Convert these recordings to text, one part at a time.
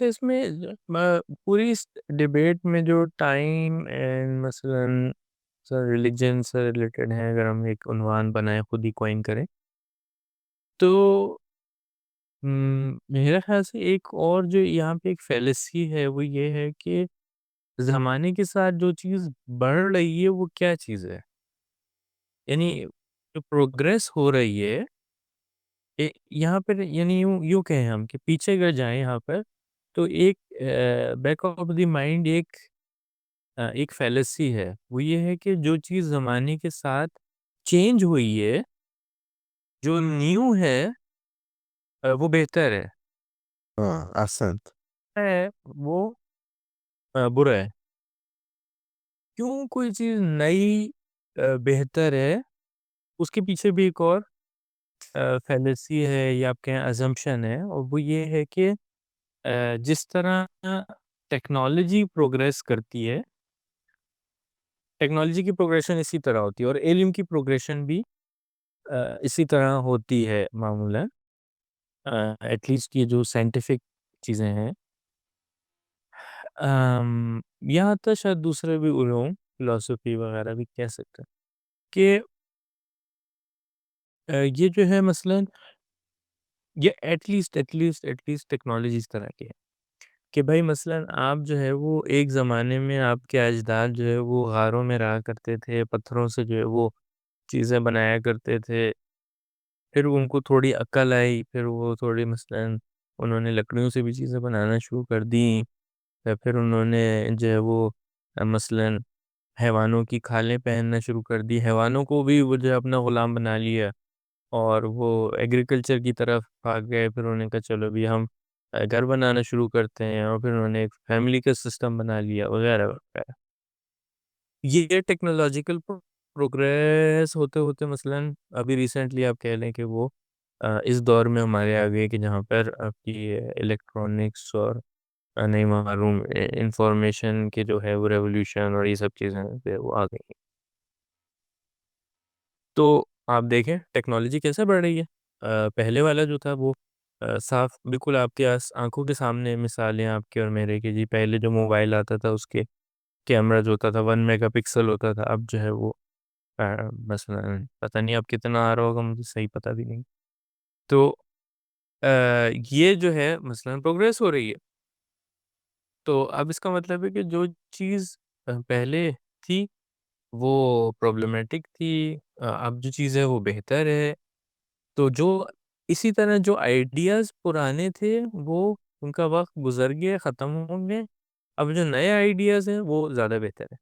تو اس میں پوری اس ڈبیٹ میں جو ٹائم اینڈ مثلاً سر ریلیجن سے ریلیٹڈ ہے، اگر ہم ایک عنوان بنائیں خود ہی کوائن کریں تو میرا خیال سے ایک اور جو یہاں پہ ایک فیلسی ہے وہ یہ ہے کہ زمانے کے ساتھ جو چیز بڑھ رہی ہے وہ کیا چیز ہے، یعنی جو پروگریس ہو رہی ہے یہاں پر، یعنی یوں یوں کہیں ہم کہ پیچھے اگر جائیں یہاں پر تو ایک بیک آف دی مائنڈ ایک فیلسی ہے، وہ یہ ہے کہ جو چیز زمانے کے ساتھ چینج ہوئی ہے، جو نیو ہے وہ بہتر ہاں احسنت. ہے وہ برا ہے. کیوں کوئی چیز نئی بہتر ہے، اس کے پیچھے بھی ایک اور فیلسی ہے یا آپ کہیں ازمپشن ہے، اور وہ یہ ہے کہ جس طرح ٹیکنالوجی پروگریس کرتی ہے، ٹیکنالوجی کی پروگریشن اسی طرح ہوتی ہے اور علم کی پروگریشن بھی اسی طرح ہوتی ہے معمولاً. ایٹ لیسٹ یہ جو سائنٹیفک چیزیں ہیں، یہاں تک شاید دوسرے بھی علوم فلاسفی وغیرہ بھی کہہ سکتے ہیں کہ یہ جو ہے مثلاً یہ ایٹ لیسٹ ٹیکنالوجی اس طرح کی ہے کہ بھائی مثلاً آپ جو ہے وہ ایک زمانے میں آپ کے اجداد جو ہے وہ غاروں میں رہا کرتے تھے، پتھروں سے جو ہے وہ چیزیں بنایا کرتے تھے. پھر ان کو تھوڑی عقل آئی، پھر وہ تھوڑی مثلاً انہوں نے لکڑیوں سے بھی چیزیں بنانا شروع کر دیں، یا پھر انہوں نے جو ہے وہ مثلاً حیوانوں کی کھالیں پہننا شروع کر دی، حیوانوں کو بھی وہ جو ہے اپنا غلام بنا لیا اور وہ ایگریکلچر کی طرف بھاگ گئے. پھر انہوں نے کہا چلو بھی ہم گھر بنانا شروع کرتے ہیں، اور پھر انہوں نے ایک فیملی کا سسٹم بنا لیا وغیرہ وغیرہ. یہ ٹیکنالوجیکل پروگریس ہوتے ہوتے مثلاً ابھی ریسنٹلی آپ کہہ لیں کہ وہ اس دور میں ہمارے آگے کہ جہاں پر آپ کی الیکٹرانکس اور نہیں معلوم انفارمیشن کے جو ہے وہ ریولیوشن اور یہ سب چیزیں پہ وہ آ گئی ہیں. تو آپ دیکھیں ٹیکنالوجی کیسے بڑھ رہی ہے. پہلے والا جو تھا وہ صاف بالکل آپ کے آنکھوں کے سامنے مثالیں آپ کے اور میرے کہ جی پہلے جو موبائل آتا تھا اس کے کیمرہ جو ہوتا تھا 1 میگا پکسل ہوتا تھا، اب جو ہے وہ مثلا پتہ نہیں اب کتنا آ رہا ہوگا، مجھے صحیح پتہ بھی نہیں. تو یہ جو ہے مثلا پروگریس ہو رہی ہے. تو اب اس کا مطلب ہے کہ جو چیز پہلے تھی وہ پرابلمٹک تھی، اب جو چیز ہے وہ بہتر ہے. تو جو اسی طرح جو آئیڈیاز پرانے تھے وہ ان کا وقت گزر گیا، ختم ہو گئے. اب جو نئے آئیڈیاز ہیں وہ زیادہ بہتر ہے.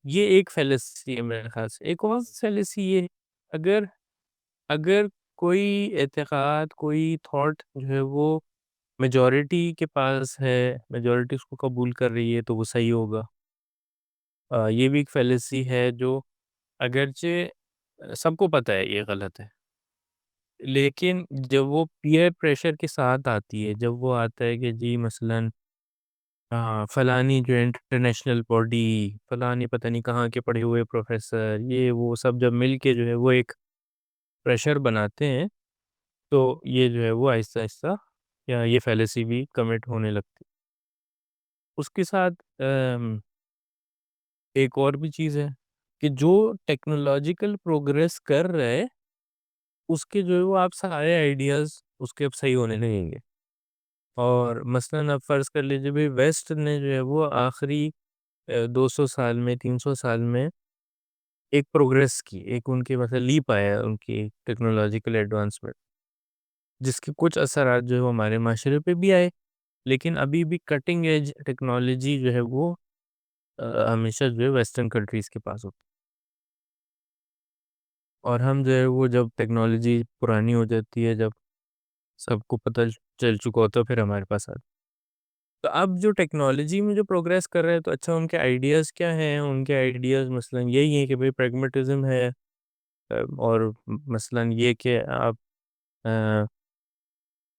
یہ ایک فیلسی ہے میرے خیال سے. ایک اور فیلسی یہ ہے، اگر اگر کوئی اعتقاد، کوئی تھاٹ جو ہے وہ میجورٹی کے پاس ہے، میجورٹی اس کو قبول کر رہی ہے تو وہ صحیح ہوگا. یہ بھی ایک فیلسی ہے جو اگرچہ سب کو پتہ ہے یہ غلط ہے، لیکن جب وہ پیئر پریشر کے ساتھ آتی ہے، جب وہ آتا ہے کہ جی مثلاً فلانی جو انٹرنیشنل باڈی، فلانی پتہ نہیں کہاں کے پڑھے ہوئے پروفیسر، یہ وہ سب جب مل کے جو ہے وہ ایک پریشر بناتے ہیں تو یہ جو ہے وہ آہستہ آہستہ یا یہ فیلسی بھی کمٹ ہونے لگتی. اس کے ساتھ ایک اور بھی چیز ہے کہ جو ٹیکنالوجیکل پروگریس کر رہے اس کے جو ہے وہ آپ سارے آئیڈیاز اس کے اب صحیح ہونے لگیں گے. اور مثلاً آپ فرض کر لیجیے بھی ویسٹ نے جو ہے وہ آخری 200 سال میں 300 سال میں ایک پروگریس کی، ایک ان کے مثلا لیپ آیا ان کی ٹیکنالوجیکل ایڈوانسمنٹ، جس کے کچھ اثرات جو ہے وہ ہمارے معاشرے پہ بھی آئے. لیکن ابھی بھی کٹنگ ایج ٹیکنالوجی جو ہے وہ ہمیشہ جو ہے ویسٹرن کنٹریز کے پاس ہوتی. اور ہم جو ہے وہ جب ٹیکنالوجی پرانی ہو جاتی ہے، جب سب کو پتہ چل چکا ہوتا ہے، پھر ہمارے پاس آتی. تو اب جو ٹیکنالوجی میں جو پروگریس کر رہے ہیں تو اچھا ان کے آئیڈیاز کیا ہیں؟ ان کے آئیڈیاز مثلاً یہی ہیں کہ بھئی پریگمیٹزم ہے، اور مثلاً یہ کہ آپ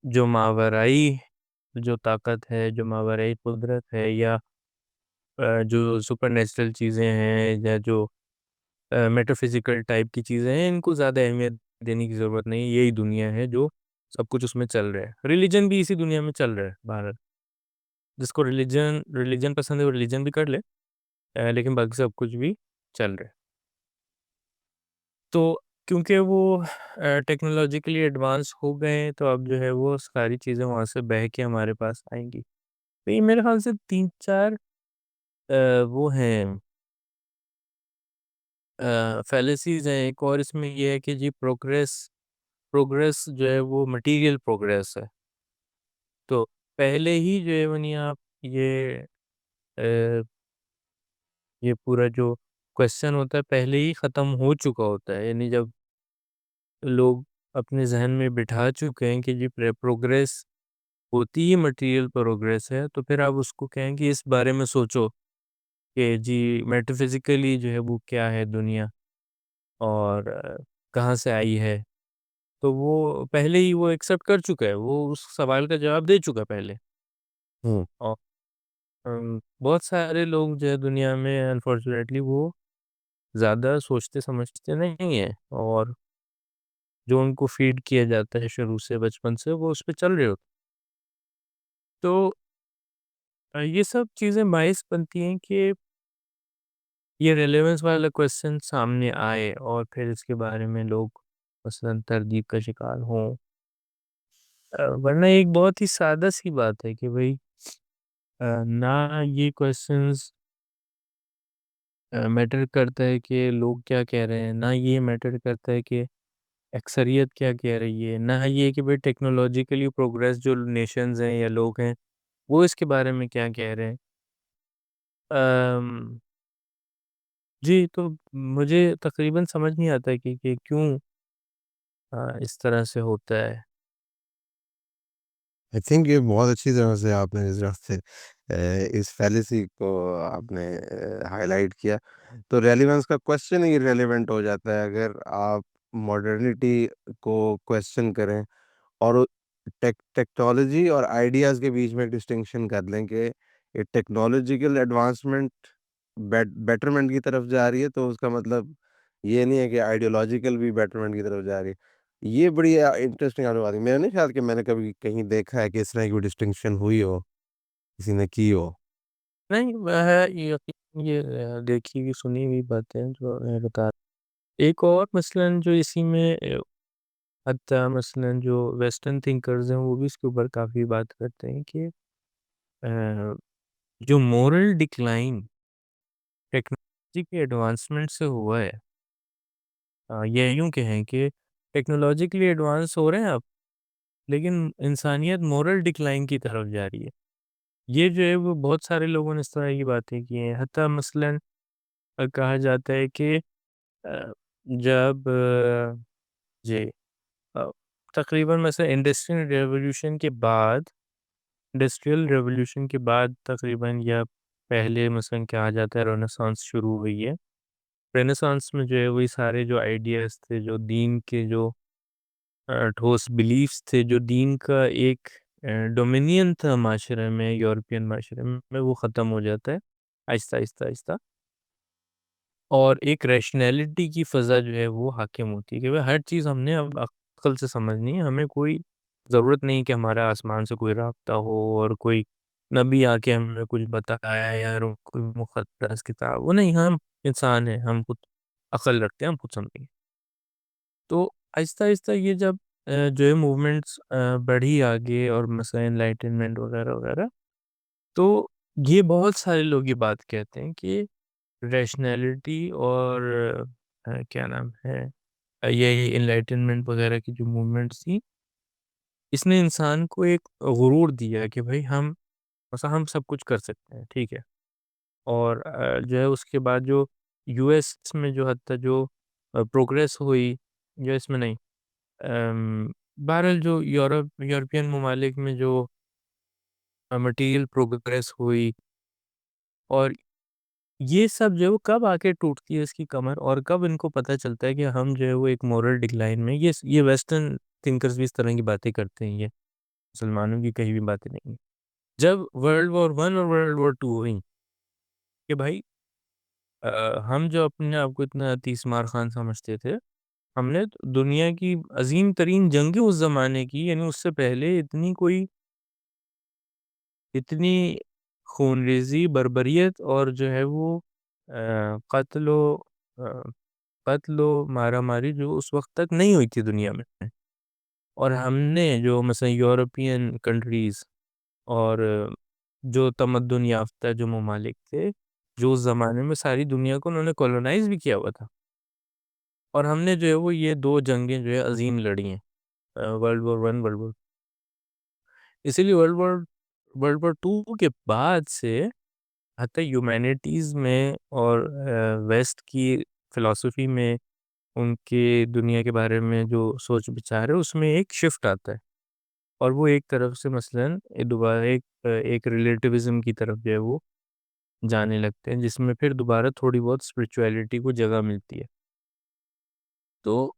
جو ماورائی جو طاقت ہے، جو ماورائی قدرت ہے، یا جو سپر نیچرل چیزیں ہیں، یا جو میٹا فزیکل ٹائپ کی چیزیں ہیں، ان کو زیادہ اہمیت دینے کی ضرورت نہیں. یہی دنیا ہے جو سب کچھ اس میں چل رہا ہے. ریلیجن بھی اسی دنیا میں چل رہا ہے باہر. جس کو ریلیجن پسند ہے وہ ریلیجن بھی کر لے, لیکن باقی سب کچھ بھی چل رہا ہے. تو کیونکہ وہ ٹیکنالوجیکلی ایڈوانس ہو گئے ہیں, تو اب جو ہے وہ ساری چیزیں وہاں سے بہہ کے ہمارے پاس آئیں گی. تو یہ میرے خیال سے 3-4 وہ ہیں فیلسیز ہیں. ایک اور اس میں یہ ہے کہ جی پروگریس جو ہے وہ مٹیریل پروگریس ہے. تو پہلے ہی جو ہے ونی آپ آ، یہ پورا جو کوشچن ہوتا ہے پہلے ہی ختم ہو چکا ہوتا ہے. یعنی جب لوگ اپنے ذہن میں بٹھا چکے ہیں کہ جی پروگریس ہوتی ہی مٹیریل پروگریس ہے, تو پھر آپ اس کو کہیں کہ اس بارے میں سوچو کہ جی میٹا فزیکلی جو ہے وہ کیا ہے دنیا, اور کہاں سے آئی ہے. تو وہ پہلے ہی وہ ایکسیپٹ کر چکا ہے, وہ اس سوال کا جواب دے چکا پہلے. ہوں اور بہت سارے لوگ جو ہے دنیا میں انفارچونیٹلی وہ زیادہ سوچتے سمجھتے نہیں ہیں, اور جو ان کو فیڈ کیا جاتا ہے شروع سے بچپن سے وہ اس پہ چل رہے ہوتے. تو یہ سب چیزیں باعث بنتی ہیں کہ یہ ریلیونس والا کویشچن سامنے آئے, اور پھر اس کے بارے میں لوگ مثلاً تردید کا شکار ہوں. ورنہ ایک بہت ہی سادہ سی بات ہے کہ بھئی نہ یہ کویشچنز میٹر کرتا ہے کہ لوگ کیا کہہ رہے ہیں, نہ یہ میٹر کرتا ہے کہ اکثریت کیا کہہ رہی ہے, نہ یہ کہ بھئی ٹیکنالوجیکلی پروگریس جو نیشنز ہیں یا لوگ ہیں وہ اس کے بارے میں کیا کہہ رہے ہیں. جی, تو مجھے تقریباً سمجھ نہیں آتا کہ کیوں اس طرح سے ہوتا ہے. آئی تھنک یہ بہت اچھی طرح سے آپ نے اس طرح سے اس فیلیسی کو آپ نے ہائی لائٹ کیا. تو ریلیونس کا کوشچن ہی ریلیونٹ ہو جاتا ہے اگر آپ ماڈرنٹی کو کوشچن کریں اور ٹیکنالوجی اور آئیڈیاز کے بیچ میں ڈسٹنکشن کر لیں کہ یہ ٹیکنالوجیکل ایڈوانسمنٹ بیٹرمنٹ کی طرف جا رہی ہے, تو اس کا مطلب یہ نہیں ہے کہ آئیڈیولوجیکل بھی بیٹرمنٹ کی طرف جا رہی ہے. یہ بڑی انٹرسٹنگ آنے والی. میں نہیں خیال کہ میں نے کبھی کہیں دیکھا ہے کہ اس طرح کی ڈسٹنکشن ہوئی ہو, کسی نے کی ہو. نہیں ہے یہ دیکھی ہوئی سنی ہوئی باتیں جو میں بتا. ایک اور مثلاً جو اسی میں حتیٰ مثلاً جو ویسٹرن تھنکرز ہیں وہ بھی اس کے اوپر کافی بات کرتے ہیں کہ جو مورل ڈکلائن ٹیکنالوجی کے ایڈوانسمنٹ سے ہوا ہے, یہ یوں کہیں کہ ٹیکنالوجیکلی ایڈوانس ہو رہے ہیں آپ, لیکن انسانیت مورل ڈکلائن کی طرف جا رہی ہے. یہ جو ہے وہ بہت سارے لوگوں نے اس طرح کی باتیں کی ہیں. حتیٰ مثلاً کہا جاتا ہے کہ جب جی تقریباً مثلا انڈسٹریل ریولوشن کے بعد تقریباً یا پہلے مثلاً کہا جاتا ہے رینیسانس شروع ہوئی ہے. رینیسانس میں جو ہے وہی سارے جو آئیڈیاز تھے, جو دین کے جو ٹھوس بلیفس تھے, جو دین کا ایک ڈومینین تھا معاشرے میں, یورپین معاشرے میں, وہ ختم ہو جاتا ہے آہستہ آہستہ آہستہ, اور ایک ریشنیلٹی کی فضا جو ہے وہ حاکم ہوتی ہے کہ ہر چیز ہم نے اب عقل سے سمجھنی ہے. ہمیں کوئی ضرورت نہیں کہ ہمارا آسمان سے کوئی رابطہ ہو اور کوئی نبی آ کے ہمیں کچھ بتایا یا کوئی مقدس کتاب, وہ نہیں, ہم انسان ہیں, ہم خود عقل رکھتے ہیں, ہم خود سمجھیں گے. تو آہستہ آہستہ یہ جب جو ہے موومنٹس بڑھی آگے, اور مثلا انلائٹنمنٹ وغیرہ وغیرہ, تو یہ بہت سارے لوگ یہ بات کہتے ہیں کہ ریشنیلٹی اور کیا نام ہے یہ انلائٹنمنٹ وغیرہ کی جو موومنٹس تھیں, اس نے انسان کو ایک غرور دیا کہ بھئی ہم مثلا ہم سب کچھ کر سکتے ہیں, ٹھیک ہے. اور جو ہے اس کے بعد جو یو ایس میں جو حتیٰ جو پروگریس ہوئی, جو اس میں نہیں, بہرحال جو یورپین ممالک میں جو مٹیریل پروگریس ہوئی, اور یہ سب جو ہے وہ کب آ کے ٹوٹتی ہے اس کی کمر, اور کب ان کو پتہ چلتا ہے کہ ہم جو ہے وہ ایک مورل ڈکلائن میں, یہ ویسٹرن تھنکرز بھی اس طرح کی باتیں کرتے ہیں, یہ مسلمانوں کی کہیں بھی باتیں نہیں ہیں. جب ورلڈ وار 1 اور ورلڈ وار 2 ہوئی کہ بھائی ہم جو اپنے آپ کو اتنا تیس مار خان سمجھتے تھے, ہم نے دنیا کی عظیم ترین جنگیں اس زمانے کی، یعنی اس سے پہلے اتنی خونریزی، بربریت اور جو ہے وہ قتل و مارا ماری جو اس وقت تک نہیں ہوئی تھی دنیا میں. اور ہم نے جو مثلا یورپین کنٹریز اور جو تمدن یافتہ جو ممالک تھے، جو اس زمانے میں ساری دنیا کو انہوں نے کولونائز بھی کیا ہوا تھا، اور ہم نے جو ہے وہ یہ 2 جنگیں جو ہے عظیم لڑی ہیں، ورلڈ وار 1، ورلڈ وار. اسی لیے ورلڈ وار 2 کے بعد سے حتیٰ ہیومینٹیز میں اور ویسٹ کی فلسفی میں، ان کے دنیا کے بارے میں جو سوچ بچار ہے، اس میں ایک شفٹ آتا ہے، اور وہ ایک طرف سے مثلاً دوبارہ ایک ریلیٹیوزم کی طرف جو ہے وہ جانے لگتے ہیں، جس میں پھر دوبارہ تھوڑی بہت اسپرچویلٹی کو جگہ ملتی ہے. تو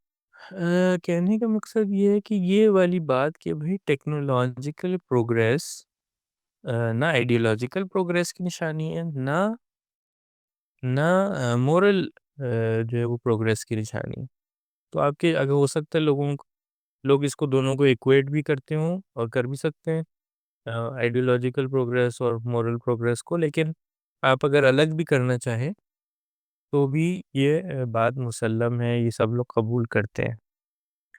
کہنے کا مقصد یہ ہے کہ یہ والی بات کہ بھئی ٹیکنالوجیکل پروگریس نہ آئیڈیولوجیکل پروگریس کی نشانی ہے، نہ مورل جو ہے وہ پروگریس کی نشانی ہے. تو آپ کے اگر ہو سکتا ہے لوگ اس کو دونوں کو ایکویٹ بھی کرتے ہوں اور کر بھی سکتے ہیں، آئیڈیولوجیکل پروگریس اور مورل پروگریس کو، لیکن آپ اگر الگ بھی کرنا چاہیں تو بھی یہ بات مسلم ہے، یہ سب لوگ قبول کرتے ہیں.